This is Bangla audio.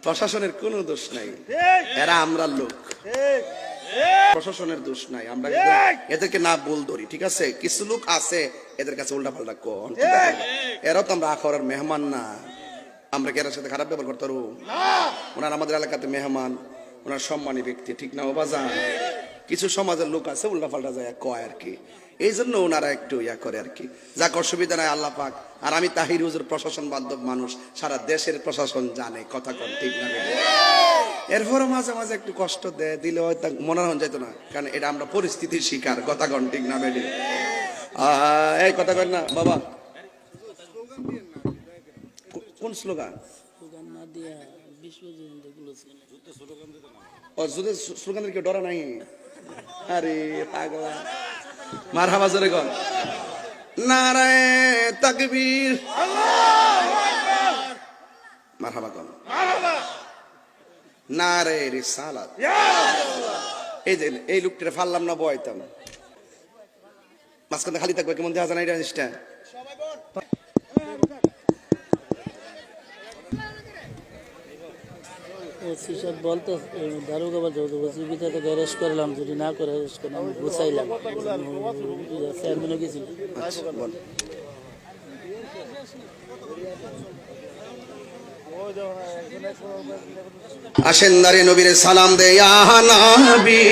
প্রশাসনের কোনো দোষ নাই, এরা আমরা লোক, প্রশাসনের দোষ নাই। আমরা এদেরকে না বল ধরি, ঠিক আছে? কিছু লোক আছে এদের কাছে উল্টা পাল্টা কোন, এরাও তো আমরা আখরের মেহমান না। আমরা কি এর সাথে খারাপ ব্যবহার করতে পারবো? ওনার আমাদের এলাকাতে মেহমান, ওনার সম্মানী ব্যক্তি, ঠিক না? ও বাজান, কিছু সমাজের লোক আছে উল্টা পাল্টা যায় কয় আর কি, এই জন্য ওনারা একটু ইয়া করে আর কি। যাক, অসুবিধা নাই, আল্লাহ পাক। আর আমি তাহির হুজুর প্রশাসন বান্ধব মানুষ, সারা দেশের প্রশাসন জানে, কথা কন, ঠিক না? এরপরও মাঝে মাঝে একটু কষ্ট দেয়, দিলে হয়তো মনে হন যেত না, কারণ এটা আমরা পরিস্থিতির শিকার, কথা কন, ঠিক না বেডি? এই কথা কন না বাবা। কোন স্লোগান? স্লোগানের কেউ ডরা নাই? আরে পাগলা, মারহাবা জোরে কন, নারায়ে তাকবীর, মারহাবা কন, নারায়ে রিসালাত। এই যে এই লোকটা ফাললাম না, বয়তাম মাঝখানে খালি থাকবে, কেমন দেখা যায় না এটা জিনিসটা? বলতে দারোগা বলতে ভিতরে অ্যারেস্ট করলাম, যদি না করে অ্যারেস্ট করলাম গুছাইলাম, চেয়ারম্যানও গেছিল। আসেন দাঁড়িয়ে নবীরে সালাম দে, ইয়া নবী।